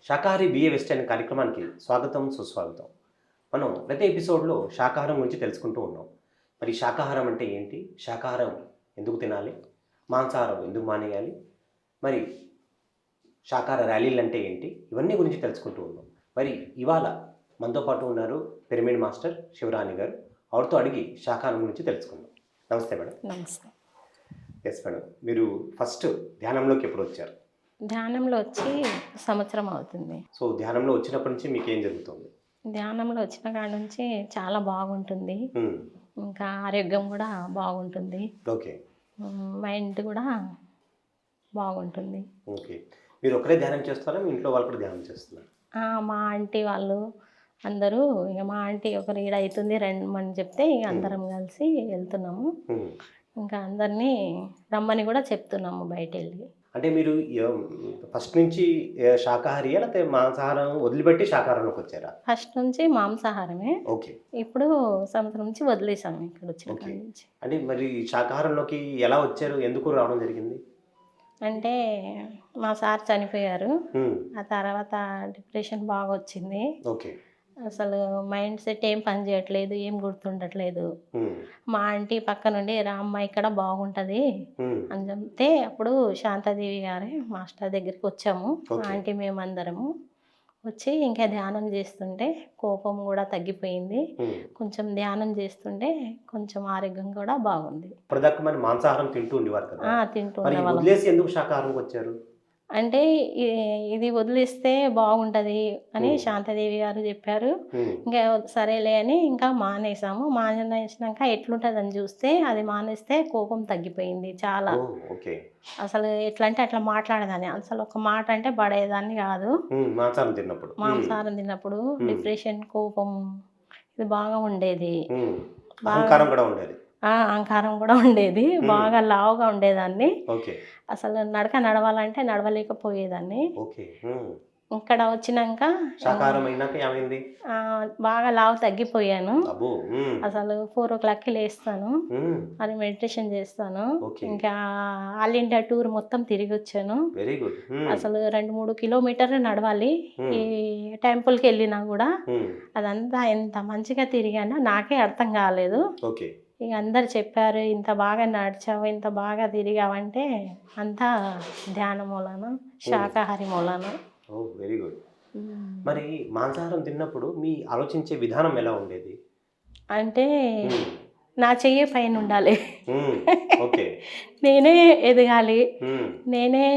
శాకాహారి BA west అనే కార్యక్రమానికి స్వాగతం సుస్వాగతం. మనం ప్రతి ఎపిసోడ్లో శాకాహారం గురించి తెలుసుకుంటూ ఉన్నాం. మరి శాకాహారం అంటే ఏంటి, శాకాహారం ఎందుకు తినాలి, మాంసాహారం ఎందుకు మానేయాలి, మరి శాకాహార ర్యాలీలు అంటే ఏంటి, ఇవన్నీ గురించి తెలుసుకుంటూ ఉన్నాం. మరి ఇవాళ మనతో పాటు ఉన్నారు పిరమిడ్ మాస్టర్ శివరాణి గారు. ఆవిడతో అడిగి శాకాహారం గురించి తెలుసుకుందాం. నమస్తే మేడం. నమస్తే. ఎస్ మేడం, మీరు ఫస్ట్ ధ్యానంలోకి ఎప్పుడు వచ్చారు? ధ్యానంలో వచ్చి సంవత్సరం అవుతుంది. సో ధ్యానంలో వచ్చినప్పటి నుంచి మీకు ఏం జరుగుతుంది? ధ్యానంలో వచ్చిన కాడ నుంచి చాలా బాగుంటుంది. మ్మ్. ఇంకా ఆరోగ్యం కూడా బాగుంటుంది. ఓకే మైండ్ కూడా బాగుంటుంది. ఓకే. మీరు ఒకరే ధ్యానం చేస్తారా, మీ ఇంట్లో వాళ్ళు కూడా ధ్యానం చేస్తున్నారు? మా ఆంటీ వాళ్ళు అందరూ, ఇక మా ఆంటీ ఒకరు ఈడ అవుతుంది రమ్మని చెప్తే ఇక అందరం కలిసి వెళ్తున్నాము. ఇంకా అందరినీ రమ్మని కూడా చెప్తున్నాము బయట వెళ్ళి. అంటే మీరు ఫస్ట్ నుంచి శాకాహారియా లేకపోతే మాంసాహారం వదిలిపెట్టి శాకాహారంలోకి వచ్చారా? ఫస్ట్ నుంచి మాంసాహారమే. ఓకే. ఇప్పుడు సంవత్సరం నుంచి వదిలేసాము ఇక్కడ వచ్చిన కాడ నుంచి. అంటే మరి శాకాహారంలోకి ఎలా వచ్చారు, ఎందుకు రావడం జరిగింది? అంటే మా సార్ చనిపోయారు. ఆ తర్వాత డిప్రెషన్ బాగా వచ్చింది. ఓకే. అసలు మైండ్ సెట్ ఏం పని చేయట్లేదు, ఏం గుర్తుండట్లేదు. మా ఆంటీ పక్క నుండి రామ్మ ఇక్కడ బాగుంటుంది అని చెప్తే అప్పుడు శాంతాదేవి గారే మాస్టర్ దగ్గరికి వచ్చాము. ఆంటీ మేమందరము వచ్చి ఇంకా ధ్యానం చేస్తుంటే కోపం కూడా తగ్గిపోయింది. కొంచెం ధ్యానం చేస్తుంటే కొంచెం ఆరోగ్యం కూడా బాగుంది. ఇప్పటిదాకా మరి మాంసాహారం తింటూ ఉండేవారు కదా, తింటూ మరి వదిలేసి ఎందుకు శాకాహారంకి వచ్చారు? అంటే ఇది వదిలేస్తే బాగుంటుంది అని శాంతాదేవి గారు చెప్పారు. ఇంకా సరేలే అని ఇంకా మానేసాము. మానేసినాక ఎట్లుంటుంది అని చూస్తే అది మానేస్తే కోపం తగ్గిపోయింది చాలా. అసలు ఎట్లా అంటే అట్లా మాట్లాడేదాన్ని, అసలు ఒక మాట అంటే పడేదాన్ని కాదు. మాంసాహారం తిన్నప్పుడు డిప్రెషన్, కోపం ఇది బాగా ఉండేది. అహంకారం కూడా ఉండేది. బాగా లావుగా ఉండేదాన్ని. అసలు నడవాలంటే నడవలేకపోయేదాన్ని. ఇక్కడ వచ్చినాక బాగా లావు తగ్గిపోయాను. అసలు 4 o'clockకి లేస్తాను, అది మెడిటేషన్ చేస్తాను. ఇంకా ఆల్ ఇండియా టూర్ మొత్తం తిరిగి వచ్చాను. అసలు 2-3 కిలోమీటర్లు నడవాలి. ఈ టెంపుల్కి వెళ్ళినా కూడా అదంతా ఎంత మంచిగా తిరిగానో నాకే అర్థం కాలేదు. ఇక అందరు చెప్పారు, ఇంత బాగా నడిచావు, ఇంత బాగా తిరిగావంటే అంతా ధ్యానం మూలన, శాకాహారి మూలన. Very good. మరి మాంసాహారం తిన్నప్పుడు మీ ఆలోచించే విధానం ఎలా ఉండేది? అంటే నా చెయ్యి పైన ఉండాలి, నేనే ఎదగాలి, నేనే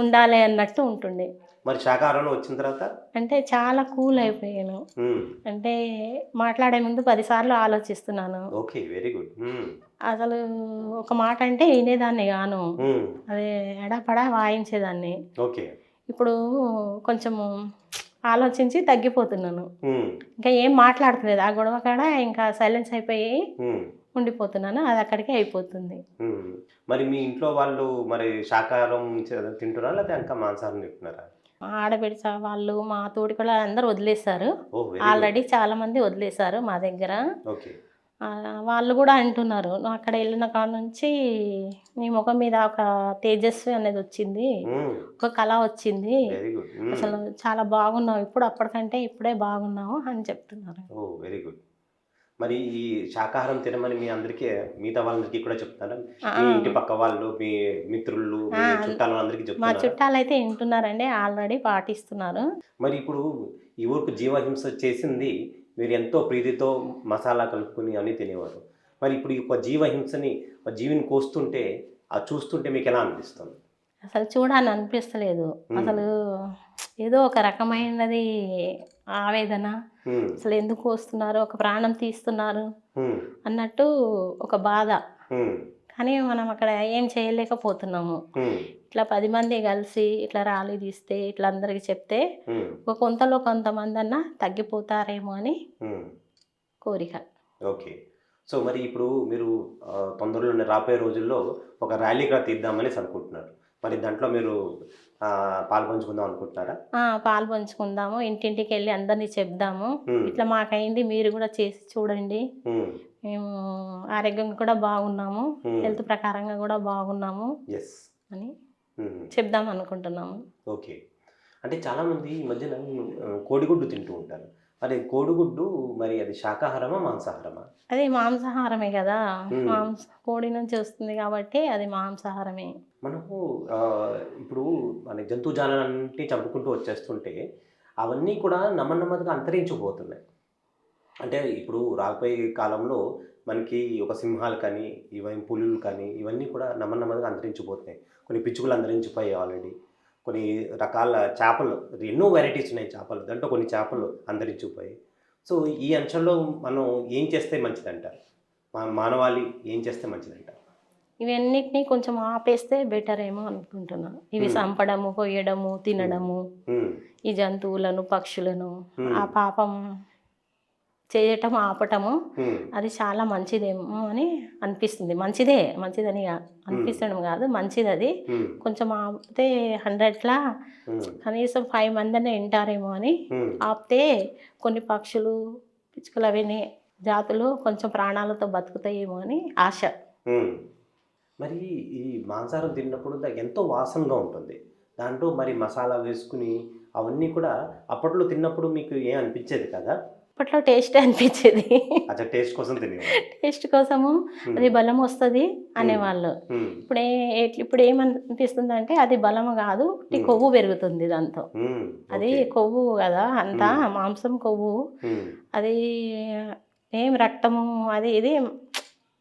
ఉండాలి అన్నట్టు ఉంటుండే. మరి శాకాహారంలో వచ్చిన తర్వాత అంటే చాలా కూల్ అయిపోయాను. అంటే మాట్లాడే ముందు 10 సార్లు ఆలోచిస్తున్నాను. Okay, very good. అసలు ఒక మాట అంటే వినేదాన్ని గాను, అదే ఎడాపడా వాయించేదాన్ని. ఓకే. ఇప్పుడు కొంచెము ఆలోచించి తగ్గిపోతున్నాను. ఇంకా ఏం మాట్లాడట్లేదు, ఆ గొడవ కాడ ఇంకా సైలెన్స్ అయిపోయి ఉండిపోతున్నాను. అది అక్కడికే అయిపోతుంది. మరి మీ ఇంట్లో వాళ్ళు మరి శాకాహారం తింటున్నారా లేకపోతే ఇంకా మాంసాహారం తింటున్నారా? ఆడబిడ్డ వాళ్ళు, మా తోడికోళ్ళు అందరూ వదిలేశారు. ఆల్రెడీ చాలా మంది వదిలేశారు మా దగ్గర. వాళ్ళు కూడా అంటున్నారు, నువ్వు అక్కడ వెళ్ళిన కాడ నుంచి నీ ముఖం మీద ఒక తేజస్వి అనేది వచ్చింది, ఒక కళ వచ్చింది, అసలు చాలా బాగున్నావు, ఇప్పుడు అప్పటికంటే ఇప్పుడే బాగున్నావు అని చెప్తున్నారు. Very good. మరి ఈ శాకాహారం తినమని మీ అందరికీ, మిగతా వాళ్ళందరికీ కూడా చెప్తారా? మీ ఇంటి పక్క వాళ్ళు, మీ మిత్రులు, చుట్టాలు అందరికీ చెప్తారా? మా చుట్టాలు అయితే వింటున్నారండి, ఆల్రెడీ పాటిస్తున్నారు. మరి ఇప్పుడు ఈ ఊరికి జీవహింస చేసింది మీరు ఎంతో ప్రీతితో మసాలా కలుపుకొని అన్నీ తినేవారు. మరి ఇప్పుడు ఈ జీవహింసని, జీవిని కోస్తుంటే అది చూస్తుంటే మీకు ఎలా అనిపిస్తుంది? అసలు చూడాలని అనిపిస్తలేదు. అసలు ఏదో ఒక రకమైనది ఆవేదన, అసలు ఎందుకు వస్తున్నారు, ఒక ప్రాణం తీస్తున్నారు అన్నట్టు ఒక బాధ. కానీ మనం అక్కడ ఏం చేయలేకపోతున్నాము. ఇట్లా 10 మంది కలిసి ఇట్లా ర్యాలీ తీస్తే, ఇట్లా అందరికి చెప్తే కొంతలో కొంతమంది అన్నా తగ్గిపోతారేమో అని కోరిక. ఓకే. సో మరి ఇప్పుడు మీరు తొందరలో రాబోయే రోజుల్లో ఒక ర్యాలీ కూడా తీద్దామని అనుకుంటున్నారు. మరి దాంట్లో మీరు పాల్పంచుకుందాం అనుకుంటున్నారా? పాల్పంచుకుందాము, ఇంటింటికి వెళ్ళి అందరినీ చెప్దాము, ఇట్లా మాకైంది, మీరు కూడా చేసి చూడండి, మేము ఆరోగ్యంగా కూడా బాగున్నాము, హెల్త్ ప్రకారంగా కూడా బాగున్నాము అని చెప్దాం అనుకుంటున్నాము. ఓకే. అంటే చాలామంది ఈ మధ్యన కోడిగుడ్డు తింటూ ఉంటారు. మరి కోడిగుడ్డు మరి అది శాకాహారమా? మాంసాహారమా? అది మాంసాహారమే కదా. హ్మ్. కోడి నుంచి వస్తుంది కాబట్టి అది మాంసాహారమే. మనము ఇప్పుడు మన జంతు జాలాలన్నింటినీ చంపుకుంటూ వచ్చేస్తుంటే అవన్నీ కూడా నెమ్మదిగా అంతరించిపోతున్నాయి. అంటే ఇప్పుడు రాబోయే కాలంలో మనకి ఒక సింహాలు కానీ, పులులు కానీ ఇవన్నీ కూడా నెమ్మదిగా అంతరించిపోతున్నాయి. కొన్ని పిచ్చుకలు అంతరించిపోయాయి ఆల్రెడీ. కొన్ని రకాల చేపలు, ఎన్నో వెరైటీస్ ఉన్నాయి చేపలు. దాంట్లో కొన్ని చేపలు అంతరించిపోయాయి. సో, ఈ అంశంలో మనం ఏం చేస్తే మంచిదంటారు? మానవాళి ఏం చేస్తే మంచిదంటారు? ఇవన్నిటిని కొంచెం ఆపేస్తే బెటర్ ఏమో అనుకుంటున్నాను. ఇవి చంపడము, కొయ్యడము, తినడము, ఈ జంతువులను, పక్షులను ఆ పాపం చేయటం ఆపటము అది చాలా మంచిదేమో అని అనిపిస్తుంది. మంచిదని అనిపిస్తడం కాదు, మంచిది అది. కొంచెం ఆపితే 100లా కనీసం 5 మందినే వింటారేమో అని ఆపితే కొన్ని పక్షులు, పిచ్చుకలు అవన్నీ జాతులు కొంచెం ప్రాణాలతో బతుకుతాయేమో అని ఆశ. మరి ఈ మాంసాహారం తిన్నప్పుడు ఎంతో వాసనగా ఉంటుంది. దాంట్లో మరి మసాలా వేసుకుని అవన్నీ కూడా అప్పట్లో తిన్నప్పుడు మీకు ఏం అనిపించేది కదా? అప్పట్లో టేస్టే అనిపించేది. అచ్చా, టేస్ట్ కోసం తినేవాళ్ళు. టేస్ట్ కోసము అది బలం వస్తుంది అనేవాళ్ళు. ఇప్పుడు ఏమనిపిస్తుంది అంటే అది బలము కాదు, కొవ్వు పెరుగుతుంది దాంతో. అది కొవ్వు కదా, అంతా మాంసం కొవ్వు. అది ఏం రక్తము అది ఇది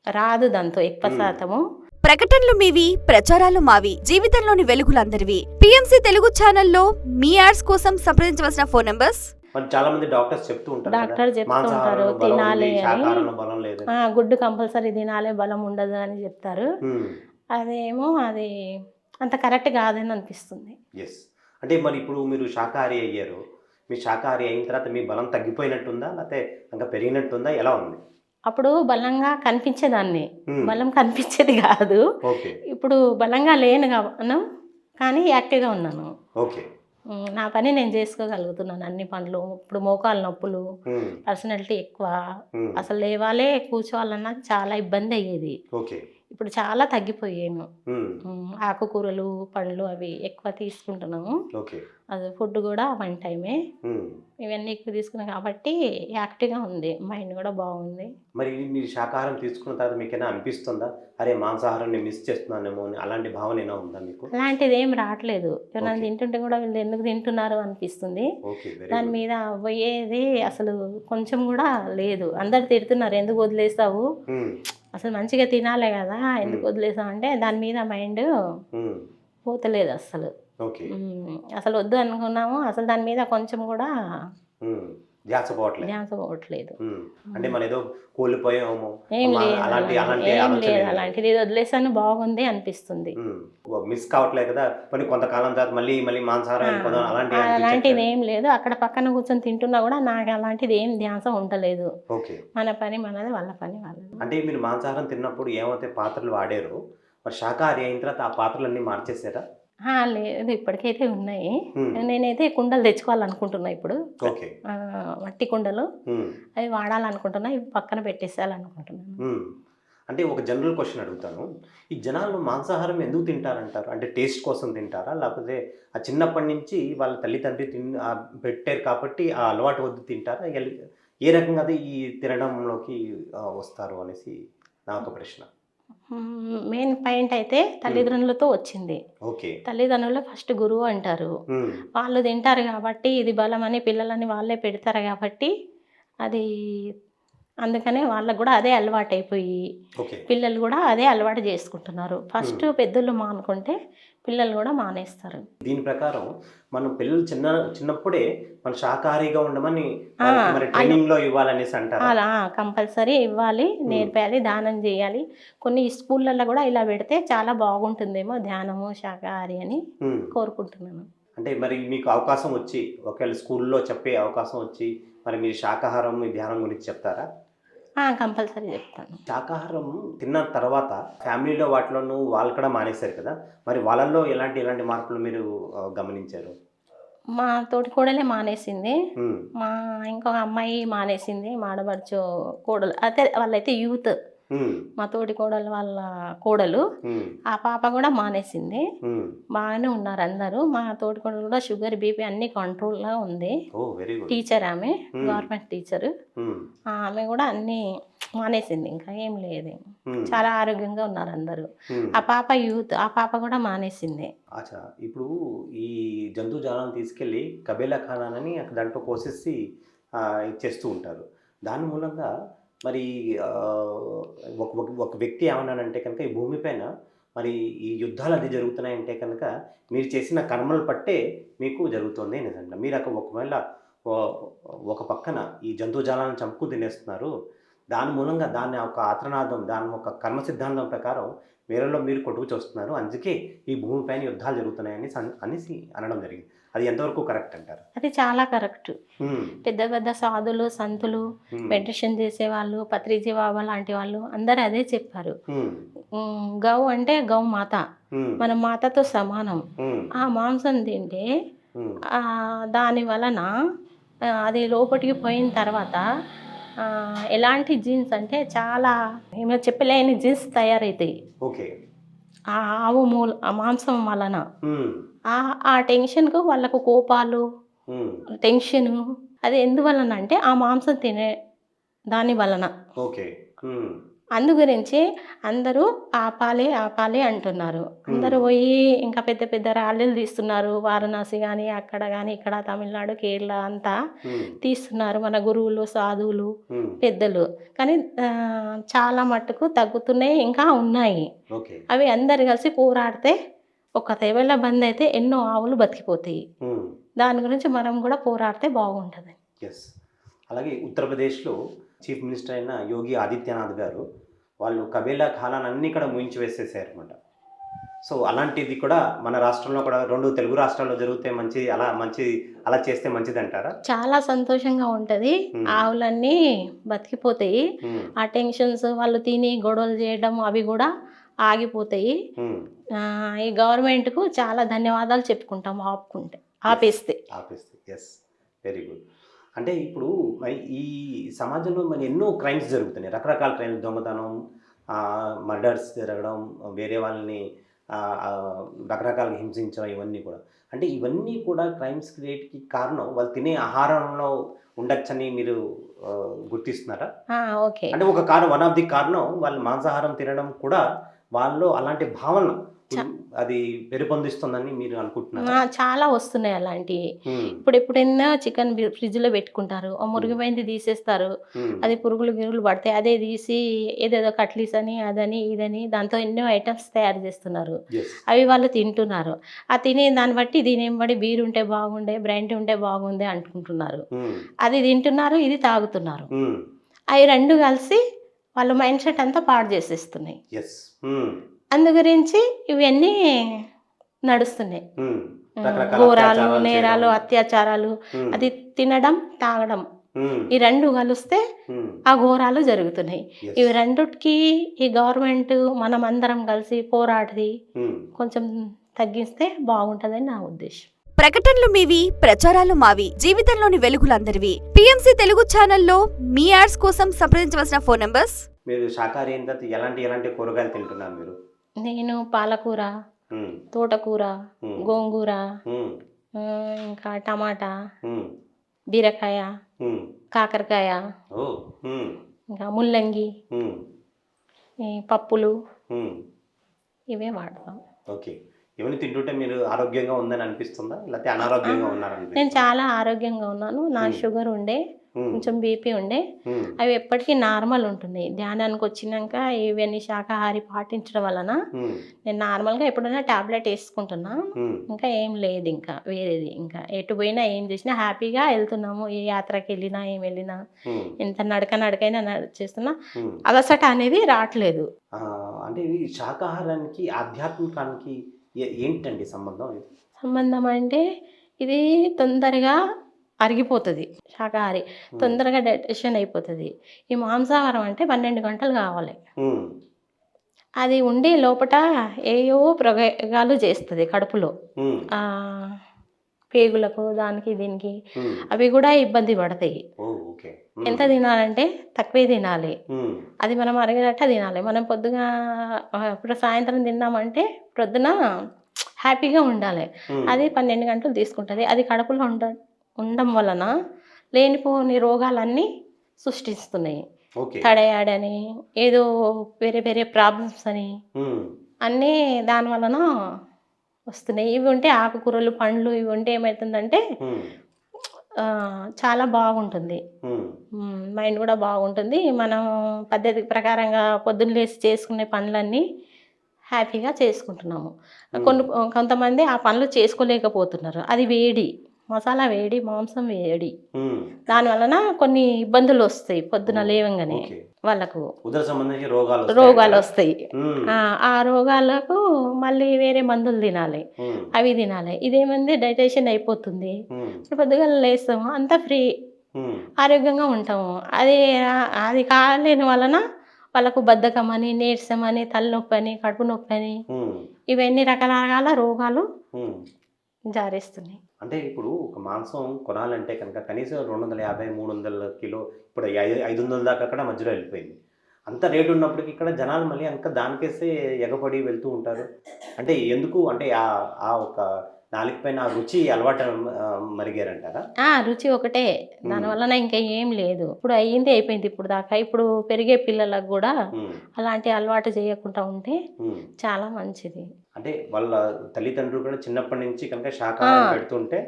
రాదు దాంతో ఎక్కువ శాతము. ప్రకటనలు మీవి, ప్రచారాలు మావి. జీవితంలోని వెలుగులందరివి. పిఎంసి తెలుగు ఛానల్లో మీ యాడ్స్ కోసం సంప్రదించవలసిన ఫోన్ నంబర్స్. చాలా మంది డాక్టర్స్ చెప్తూ ఉంటారు తినాలి అని, గుడ్డు కంపల్సరీ తినాలి, బలం ఉండదు అని చెప్తారు. అదేమో అది అంత కరెక్ట్ కాదని అనిపిస్తుంది. అంటే మరి ఇప్పుడు మీరు శాకాహారి అయ్యారు. మీ శాకాహారి అయిన తర్వాత మీ బలం తగ్గిపోయినట్టుందా, లేకపోతే ఇంకా పెరిగినట్టుందా, ఎలా ఉంది? అప్పుడు బలంగా కనిపించేదాన్ని, బలం కనిపించేది కాదు. ఇప్పుడు బలంగా లేను కానీ యాక్టివ్గా ఉన్నాను. నా పని నేను చేసుకోగలుగుతున్నాను, అన్ని పనులు. ఇప్పుడు మోకాలు నొప్పులు, పర్సనాలిటీ ఎక్కువ, అసలు లేవాలే కూర్చోవాలన్నా చాలా ఇబ్బంది అయ్యేది. ఇప్పుడు చాలా తగ్గిపోయాను. ఆకుకూరలు, పండ్లు అవి ఎక్కువ తీసుకుంటున్నాము. అది ఫుడ్ కూడా 1 టైమే. ఇవన్నీ ఎక్కువ తీసుకున్నాం కాబట్టి యాక్టివ్గా ఉంది, మైండ్ కూడా బాగుంది. మరి మీరు శాకాహారం తీసుకున్న తర్వాత మీకైనా అనిపిస్తుందా, అరే మాంసాహారం నేను మిస్ చేస్తున్నానేమో అని, అలాంటి భావన ఏమైనా ఉందా మీకు? అలాంటిది ఏం రావట్లేదు. ఎవరైనా తింటుంటే కూడా వీళ్ళు ఎందుకు తింటున్నారు అనిపిస్తుంది. దాని మీద పోయేది అసలు కొంచెం కూడా లేదు. అందరు తిడుతున్నారు, ఎందుకు వదిలేస్తావు, అసలు మంచిగా తినాలే కదా, ఎందుకు వదిలేసాం అంటే దాని మీద మైండ్ పోతలేదు అసలు. అసలు వద్దు అనుకున్నాము, అసలు దాని మీద కొంచెం కూడా ధ్యాస పోవట్లేదు. అంటే మనం ఏదో కోల్పోయాము, ఏం లేదు అలాంటిది, వదిలేసాను బాగుంది అనిపిస్తుంది. మిస్ కావట్లేదు కదా, కొంతకాలం తర్వాత మళ్ళీ మాంసాహారం అలాంటిది ఏం లేదు. అక్కడ పక్కన కూర్చొని తింటున్నా కూడా నాకు అలాంటిది ఏం ధ్యాస ఉండలేదు. మన పని మనది, వాళ్ళ పని వాళ్ళది. అంటే మీరు మాంసాహారం తిన్నప్పుడు ఏమైతే పాత్రలు వాడారో, మరి శాకాహారి అయిన తర్వాత ఆ పాత్రలన్నీ మార్చేసారా? లేదు, ఇప్పటికైతే ఉన్నాయి. నేనైతే కుండలు తెచ్చుకోవాలనుకుంటున్నా ఇప్పుడు. మట్టి కుండలు అవి వాడాలనుకుంటున్నా, ఇవి పక్కన పెట్టేసేయాలనుకుంటున్నాను. అంటే ఒక జనరల్ క్వశ్చన్ అడుగుతాను. ఈ జనాలు మాంసాహారం ఎందుకు తింటారంటారు? అంటే టేస్ట్ కోసం తింటారా, లేకపోతే ఆ చిన్నప్పటి నుంచి వాళ్ళ తల్లిదండ్రి పెట్టారు కాబట్టి ఆ అలవాటు వద్దు తింటారా? ఏ రకంగా అది ఈ తినడంలోకి వస్తారు అనేసి నా ఒక ప్రశ్న. మెయిన్ పాయింట్ అయితే తల్లిదండ్రులతో వచ్చింది. తల్లిదండ్రులు ఫస్ట్ గురువు అంటారు. వాళ్ళు తింటారు కాబట్టి ఇది బలం అని పిల్లలని వాళ్ళే పెడతారు కాబట్టి అది అందుకనే వాళ్ళకు కూడా అదే అలవాటు అయిపోయి పిల్లలు కూడా అదే అలవాటు చేసుకుంటున్నారు. ఫస్ట్ పెద్దలు మానుకుంటే పిల్లలు కూడా మానేస్తారు. దీని ప్రకారం మనం పిల్లలు చిన్నప్పుడే మన శాకాహారిగా ఉండమని ట్రైనింగ్ లో ఇవ్వాలనేసి అంటారు. అలా కంపల్సరీ ఇవ్వాలి, నేర్పాలి, ధ్యానం చేయాలి. కొన్ని స్కూళ్ళల్లో కూడా ఇలా పెడితే చాలా బాగుంటుందేమో, ధ్యానము శాకాహారి అని కోరుకుంటున్నాను. అంటే మరి మీకు అవకాశం వచ్చి ఒకవేళ స్కూల్లో చెప్పే అవకాశం వచ్చి మరి మీరు శాకాహారం ధ్యానం గురించి చెప్తారా? కంపల్సరీ చెప్తాను. శాకాహారం తిన్న తర్వాత ఫ్యామిలీలో వాటిలోనూ వాళ్ళు కూడా మానేశారు కదా, మరి వాళ్ళల్లో ఎలాంటి మార్పులు మీరు గమనించారు? మా తోటి కోడలే మానేసింది, మా ఇంకొక అమ్మాయి మానేసింది, మా ఆడబడుచు కోడలు అయితే వాళ్ళైతే యూత్ మా తోటి కోడలు వాళ్ళ కోడలు, ఆ పాప కూడా మానేసింది. బాగానే ఉన్నారు అందరూ. మా తోటి కోడలు కూడా షుగర్ బీపీ అన్ని కంట్రోల్గా ఉంది. టీచర్ ఆమె, గవర్నమెంట్ టీచరు. ఆమె కూడా అన్ని మానేసింది, ఇంకా ఏం లేదు. చాలా ఆరోగ్యంగా ఉన్నారు అందరూ. ఆ పాప యూత్, ఆ పాప కూడా మానేసింది. అచ్చా, ఇప్పుడు ఈ జంతు జాలాన్ని తీసుకెళ్ళి కబేలా ఖానా అని దాంట్లో కోసేసి చేస్తూ ఉంటారు. దాని మూలంగా మరి ఒక వ్యక్తి ఏమన్నానంటే కనుక, ఈ భూమిపైన మరి ఈ యుద్ధాలు అది జరుగుతున్నాయంటే కనుక మీరు చేసిన కర్మలు పట్టే మీకు జరుగుతుంది నిజంగా. మీరు ఒకవేళ ఒక పక్కన ఈ జంతుజాలాన్ని చంపుకు తినేస్తున్నారు, దాని మూలంగా దాన్ని ఒక ఆత్రనాదం, దాని ఒక కర్మ సిద్ధాంతం ప్రకారం మీరలో మీరు కొట్టుకు చూస్తున్నారు, అందుకే ఈ భూమిపైన యుద్ధాలు జరుగుతున్నాయని అనేసి అనడం జరిగింది. అది ఎంతవరకు కరెక్ట్ అంటారు? అది చాలా కరెక్ట్. పెద్ద పెద్ద సాధులు, సంతులు, మెడిటేషన్ చేసేవాళ్ళు, పత్రిజీ బాబా లాంటి వాళ్ళు అందరూ అదే చెప్పారు. గౌ అంటే గౌ మాత, మన మాతతో సమానం. ఆ మాంసం తింటే దాని వలన అది లోపలికి పోయిన తర్వాత ఎలాంటి జీన్స్ అంటే చాలా ఏమైనా చెప్పలేని జీన్స్ తయారవుతాయి. ఓకే. ఆ ఆవు మాంసం వలన ఆ టెన్షన్కు వాళ్ళకు కోపాలు, టెన్షను, అది ఎందువలన అంటే ఆ మాంసం తినే దాని వలన. ఓకే. అందు గురించి అందరూ ఆపాలి అంటున్నారు. అందరూ పోయి ఇంకా పెద్ద పెద్ద ర్యాలీలు తీస్తున్నారు. వారణాసి కానీ, అక్కడ కానీ, ఇక్కడ తమిళనాడు, కేరళ అంతా తీస్తున్నారు మన గురువులు, సాధువులు, పెద్దలు. కానీ చాలా మట్టుకు తగ్గుతున్నాయి, ఇంకా ఉన్నాయి. అవి అందరు కలిసి పోరాడితే ఒక తెవెళ్ళ బంద్ అయితే ఎన్నో ఆవులు బతికిపోతాయి. దాని గురించి మనం కూడా పోరాడితే బాగుంటుంది. అలాగే ఉత్తరప్రదేశ్లో చీఫ్ మినిస్టర్ అయిన యోగి ఆదిత్యనాథ్ గారు వాళ్ళు కబేలా ఖానాన్ని అన్ని ఇక్కడ ముయించి వేసేసారు అనమాట. సో అలాంటిది కూడా మన రాష్ట్రంలో కూడా 2 తెలుగు రాష్ట్రాల్లో జరిగితే అలా చేస్తే మంచిది అంటారా? చాలా సంతోషంగా ఉంటుంది. ఆవులన్నీ బతికిపోతాయి. ఆ టెన్షన్స్, వాళ్ళు తిని గొడవలు చేయడం అవి కూడా ఆగిపోతాయి. ఈ గవర్నమెంట్కు చాలా ధన్యవాదాలు చెప్పుకుంటాం ఆపేస్తే. Yes, very good. అంటే ఇప్పుడు మరి ఈ సమాజంలో మరి ఎన్నో క్రైమ్స్ జరుగుతున్నాయి, రకరకాల క్రైమ్స్, దొంగతనం, మర్డర్స్ జరగడం, వేరే వాళ్ళని రకరకాలుగా హింసించడం, ఇవన్నీ కూడా. అంటే ఇవన్నీ కూడా క్రైమ్స్ క్రియేట్కి కారణం వాళ్ళు తినే ఆహారంలో ఉండొచ్చని మీరు గుర్తిస్తున్నారా? ఓకే. అంటే ఒక కారణం, వన్ ఆఫ్ ది కారణం వాళ్ళు మాంసాహారం తినడం కూడా వాళ్ళు అలాంటి భావన అది పెరుపొందిస్తుందని మీరు అనుకుంటున్నారు? చాలా వస్తున్నాయి అలాంటివి. ఇప్పుడు ఎప్పుడైనా చికెన్ ఫ్రిడ్జ్లో పెట్టుకుంటారు, మురిగిపోయింది తీసేస్తారు, అది పురుగులు గిరుగులు పడతాయి, అదే తీసి ఏదేదో కట్లీస్ అని అదని ఇదని దాంతో ఎన్నో ఐటమ్స్ తయారు చేస్తున్నారు. అవి వాళ్ళు తింటున్నారు. ఆ తినే దాన్ని బట్టి దీని బట్టి బీర్ ఉంటే బాగుండే, బ్రాండ్ ఉంటే బాగుండే అనుకుంటున్నారు. అది తింటున్నారు, ఇది తాగుతున్నారు. అవి రెండు కలిసి వాళ్ళ మైండ్ సెట్ అంతా పాడు చేసేస్తున్నాయి. అందు గురించి ఇవన్నీ నడుస్తున్నాయి. ఘోరాలు, నేరాలు, అత్యాచారాలు, అది తినడం, తాగడం, ఈ రెండు కలిస్తే ఆ ఘోరాలు జరుగుతున్నాయి. ఇవి రెండుకి ఈ గవర్నమెంట్ మనం అందరం కలిసి పోరాడి కొంచెం తగ్గిస్తే బాగుంటుందని నా ఉద్దేశం. ప్రకటనలు మీవి, ప్రచారాలు మావి, జీవితంలోని వెలుగులందరివి. పిఎంసి తెలుగు ఛానల్లో మీ యాడ్స్ కోసం సంప్రదించవలసిన ఫోన్ నంబర్స్. మీరు శాకాహారి అయిన తర్వాత ఎలాంటి కూరగాయలు తింటున్నారు మీరు? నేను పాలకూర, తోటకూర, గోంగూర, ఇంకా టమాటా, బీరకాయ, కాకరకాయ, ఇంకా ముల్లంగి, పప్పులు, ఇవే వాడతాం. ఓకే. ఇవన్నీ తింటుంటే మీరు ఆరోగ్యంగా ఉందని అనిపిస్తుందా, లేకపోతే అనారోగ్యంగా ఉన్నారని? నేను చాలా ఆరోగ్యంగా ఉన్నాను. నా షుగర్ ఉండే, కొంచెం బీపీ ఉండే, అవి ఎప్పటికీ నార్మల్ ఉంటున్నాయి. ధ్యానానికి వచ్చినాక ఇవన్నీ శాకాహారి పాటించడం వలన నేను నార్మల్గా ఎప్పుడైనా టాబ్లెట్ వేసుకుంటున్నా. ఇంకా ఏం లేదు, ఇంకా వేరేది, ఇంకా ఎటు పోయినా ఏం చేసినా హ్యాపీగా వెళ్తున్నాము. ఏ యాత్రకి వెళ్ళినా, ఏం వెళ్ళినా, ఎంత నడకైనా చేస్తున్నా, అలసట అనేది రావట్లేదు. అంటే ఈ శాకాహారానికి ఆధ్యాత్మికానికి ఏంటండి సంబంధం అంటే ఇది తొందరగా అరిగిపోతుంది. శాకాహారి తొందరగా డైజెషన్ అయిపోతుంది. ఈ మాంసాహారం అంటే 12 గంటలు కావాలి. అది ఉండి లోపల ఏవో ప్రయోగాలు చేస్తుంది కడుపులో. పేగులకు దానికి దీనికి ఉమ్. అవి కూడా ఇబ్బంది పడతాయి. ఓ ఓకే. ఎంత తినాలంటే తక్కువే తినాలి. అది మనం అరిగేటట్టు తినాలి. మనం పొద్దుగా ఇప్పుడు సాయంత్రం తిన్నామంటే ప్రొద్దున హ్యాపీగా ఉండాలి. అది 12 గంటలు తీసుకుంటుంది. అది కడుపులో ఉండడం వలన లేనిపోని రోగాలన్నీ సృష్టిస్తున్నాయి. ఓకే. థైరాయిడ్ అని ఏదో వేరే వేరే ప్రాబ్లమ్స్ అని ఉమ్. అన్నీ దాని వలన వస్తున్నాయి. ఇవి ఉంటే ఆకుకూరలు పండ్లు ఇవి ఉంటే ఏమవుతుందంటే ఉమ్. చాలా బాగుంటుంది. ఉమ్. మైండ్ కూడా బాగుంటుంది. మనం పద్ధతి ప్రకారంగా పొద్దున్న లేచి చేసుకునే పనులన్నీ హ్యాపీగా చేసుకుంటున్నాము. కొంతమంది ఆ పనులు చేసుకోలేకపోతున్నారు. అది వేడి, మసాలా వేడి, మాంసం వేడి, ఉమ్. దాని వలన కొన్ని ఇబ్బందులు వస్తాయి. పొద్దున లేవంగానే ఓకే. వాళ్ళకు ఉదర సంబంధించిన రోగాలు రోగాలు వస్తాయి. ఉమ్. ఆ రోగాలకు మళ్ళీ వేరే మందులు తినాలి, ఉమ్. అవి తినాలి. ఇదేమంది డైజెషన్ అయిపోతుంది. ఉమ్. పొద్దుగా లేస్తాము అంతా ఫ్రీ, ఉమ్. ఆరోగ్యంగా ఉంటాము. అది కాలేని వలన వాళ్ళకు బద్ధకం అని, నీరసం అని, తలనొప్పి అని, కడుపు నొప్పి అని ఉమ్. ఇవన్నీ రకరకాల రోగాలు ఉమ్. జారేస్తున్నాయి. అంటే ఇప్పుడు ఒక మాంసం కొనాలంటే కనుక కనీసం 250, 300 కిలో, ఇప్పుడు 500 దాకా కూడా మధ్యలో వెళ్ళిపోయింది. అంత రేటు ఉన్నప్పటికీ ఇక్కడ జనాలు మళ్ళీ అంక దానికేసే ఎగపడి వెళ్తూ ఉంటారు. అంటే ఎందుకు అంటే ఆ ఒక నాలుగు పైన ఆ రుచి అలవాటు మరిగారంటారా? రుచి ఒకటే, దానివలన ఇంకా ఏం లేదు. ఇప్పుడు అయ్యింది అయిపోయింది. ఇప్పుడు దాకా ఇప్పుడు పెరిగే పిల్లలకు కూడా అలాంటి అలవాటు చేయకుండా ఉంటే చాలా మంచిది. అంటే వాళ్ళ తల్లిదండ్రులు కూడా చిన్నప్పటి నుంచి కనుక శాకాహారం పెడుతుంటే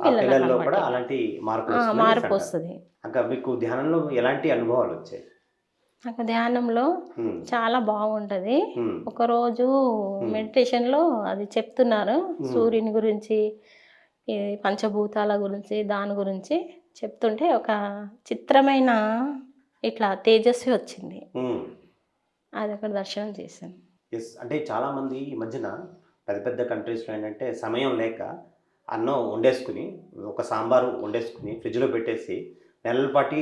పిల్లల్లో కూడా అలాంటి మార్పు వస్తుంది. ఇంకా మీకు ధ్యానంలో ఎలాంటి అనుభవాలు వచ్చాయి? నాకు ధ్యానంలో చాలా బాగుంటుంది. ఒకరోజు మెడిటేషన్లో అది చెప్తున్నారు, సూర్యుని గురించి, ఈ పంచభూతాల గురించి, దాని గురించి చెప్తుంటే ఒక చిత్రమైన ఇట్లా తేజస్వి వచ్చింది. అది ఒక దర్శనం చేశాను. ఎస్. అంటే చాలామంది ఈ మధ్యన పెద్ద పెద్ద కంట్రీస్లో ఏంటంటే సమయం లేక అన్నం వండేసుకుని, ఒక సాంబారు వండేసుకుని ఫ్రిడ్జ్లో పెట్టేసి నెలల పాటి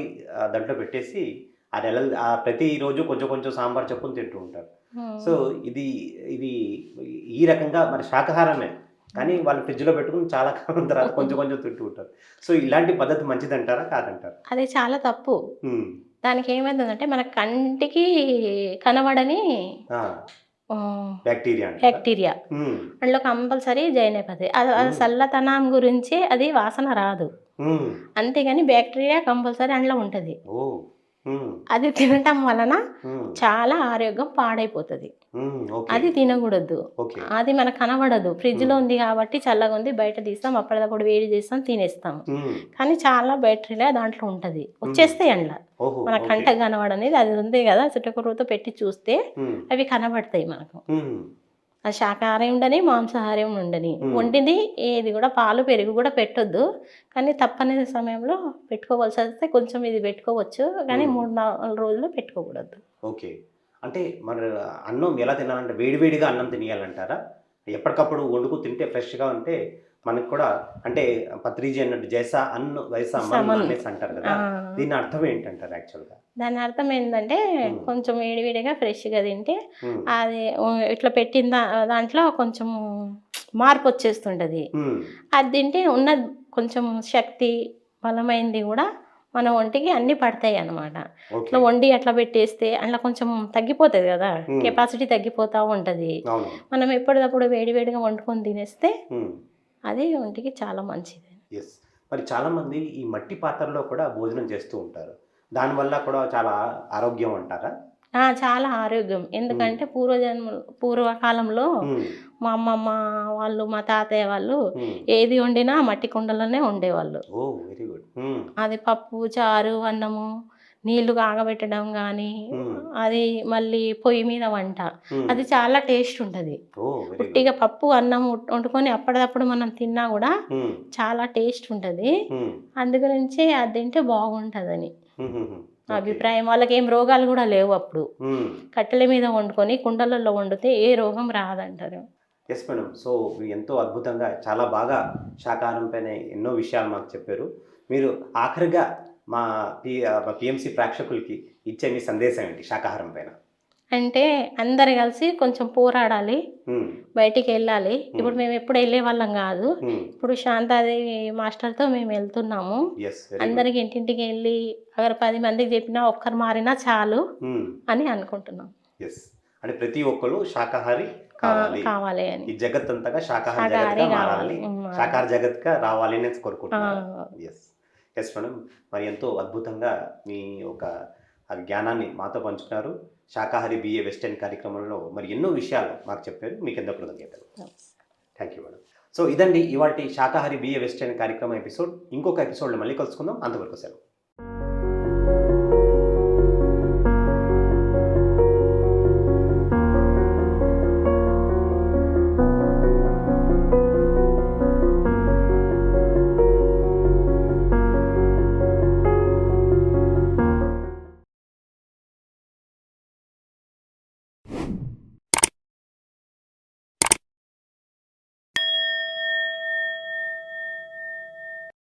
దాంట్లో పెట్టేసి ఆ ప్రతిరోజు కొంచెం కొంచెం సాంబార్ చెప్పుని తింటూ ఉంటారు. సో ఇది ఈ రకంగా మరి శాకాహారమే, కానీ వాళ్ళు ఫ్రిడ్జ్లో పెట్టుకుని చాలా కాలం తర్వాత కొంచెం కొంచెం తింటూ ఉంటారు. సో ఇలాంటి పద్ధతి మంచిదంటారా కాదంటారా? అది చాలా తప్పు. దానికి ఏమైందంటే మన కంటికి కనబడని బ్యాక్టీరియా అందులో కంపల్సరీ జాయిన్ అయిపోతుంది. అది చల్లతనం గురించి అది వాసన రాదు, అంతేగాని బ్యాక్టీరియా కంపల్సరీ అందులో ఉంటుంది. అది తినటం వలన చాలా ఆరోగ్యం పాడైపోతుంది. అది తినకూడదు. అది మనకు కనబడదు, ఫ్రిడ్జ్లో ఉంది కాబట్టి చల్లగా ఉంది, బయట తీస్తాం, అప్పటిదప్పుడు వేడి చేస్తాం, తినేస్తాం. కానీ చాలా బ్యాక్టీరియా దాంట్లో ఉంటుంది, వచ్చేస్తాయి అందులో. మన కంటకు కనబడనేది అది ఉంది కదా, చుట్టకూరతో పెట్టి చూస్తే అవి కనబడతాయి మనకు. అది శాకాహారం ఉండని, మాంసాహారం ఉండని, వండింది ఏది కూడా పాలు పెరుగు కూడా పెట్టొద్దు. కానీ తప్పని సమయంలో పెట్టుకోవాల్సి వస్తే కొంచెం ఇది పెట్టుకోవచ్చు, కానీ 3-4 రోజులు పెట్టుకోకూడదు. ఓకే. అంటే మరి అన్నం ఎలా తినాలంటే వేడివేడిగా అన్నం తినేయాలంటారా? ఎప్పటికప్పుడు వండుకు తింటే ఫ్రెష్గా ఉంటే మనకు కూడా, అంటే పత్రిజీ అన్నట్టు జైసా అన్ను వైసా అనేసి అంటారు కదా, దీని అర్థం ఏంటంటారు యాక్చువల్గా? దాని అర్థం ఏంటంటే కొంచెం వేడివేడిగా ఫ్రెష్గా తింటే అది ఇట్లా పెట్టిన దాంట్లో కొంచెం మార్పు వచ్చేస్తుంటుంది. అది తింటే ఉన్న కొంచెం శక్తి బలమైంది కూడా మన ఒంటికి అన్ని పడతాయి అన్నమాట. ఇట్లా వండి అట్లా పెట్టేస్తే అట్లా కొంచెం తగ్గిపోతుంది కదా, కెపాసిటీ తగ్గిపోతూ ఉంటుంది. మనం ఎప్పటికప్పుడు వేడివేడిగా వండుకొని తినేస్తే అది ఒంటికి చాలా మంచిది. ఎస్. మరి చాలామంది ఈ మట్టి పాత్రలో కూడా భోజనం చేస్తూ ఉంటారు, దానివల్ల కూడా చాలా ఆరోగ్యం అంటారా? చాలా ఆరోగ్యం. ఎందుకంటే పూర్వకాలంలో మా అమ్మమ్మ వాళ్ళు, మా తాతయ్య వాళ్ళు ఏది వండినా మట్టి కుండలోనే వండేవాళ్ళు. అది పప్పు, చారు, అన్నము, నీళ్లు కాగబెట్టడం కానీ, అది మళ్ళీ పొయ్యి మీద వంట, అది చాలా టేస్ట్ ఉంటుంది. ఉట్టిగా పప్పు అన్నం వండుకొని అప్పటిదప్పుడు మనం తిన్నా కూడా చాలా టేస్ట్ ఉంటుంది. అందు గురించి అది తింటే బాగుంటుందని అభిప్రాయం. వాళ్ళకి ఏం రోగాలు కూడా లేవు అప్పుడు. కట్టెల మీద వండుకొని కుండలలో వండితే ఏ రోగం రాదంటారు. Yes madam. సో ఎంతో అద్భుతంగా చాలా బాగా శాకాహారం పైన ఎన్నో విషయాలు మాకు చెప్పారు. మీరు ఆఖరిగా మా పిఎంసి ప్రేక్షకులకి ఇచ్చే మీ సందేశం ఏంటి శాకాహారం పైన? అంటే అందరు కలిసి కొంచెం పోరాడాలి, ఉమ్, బయటికి వెళ్ళాలి. ఇప్పుడు మేము ఎప్పుడు వెళ్ళే వాళ్ళం కాదు, ఉమ్, ఇప్పుడు శాంతాదేవి మాస్టర్తో మేము వెళ్తున్నాము. yes, very good. అందరికి ఇంటింటికి వెళ్ళి అगर 10 మందికి చెప్పినా ఒక్కరు మారినా చాలు ఉమ్, అని అనుకుంటున్నాం. yes. అంటే ప్రతి ఒక్కరు శాకాహారి కావాలి, కావాలి అని, ఈ జగత్ అంతగా శాకాహార శాకాహారి జగత్గా కావాలి. మారాలి, శాకాహార జగత్గా రావాలి అని కోరుకుంటున్నాను. ఆ. ఎస్ మేడం, మరి ఎంతో అద్భుతంగా మీ ఒక ఆ జ్ఞానాన్ని మాతో పంచుకున్నారు. శాకాహారి బిఏ వెస్టర్న్ కార్యక్రమంలో మరి ఎన్నో విషయాలు మాకు చెప్పారు. మీకు ఎంతో కృతజ్ఞతలు. Thank you madam. సో ఇదండి ఇవాళ శాకాహారి బిఏ వెస్టర్న్ కార్యక్రమం ఎపిసోడ్. ఇంకొక ఎపిసోడ్లో మళ్ళీ కలుసుకుందాం. అంతవరకు సెలవు.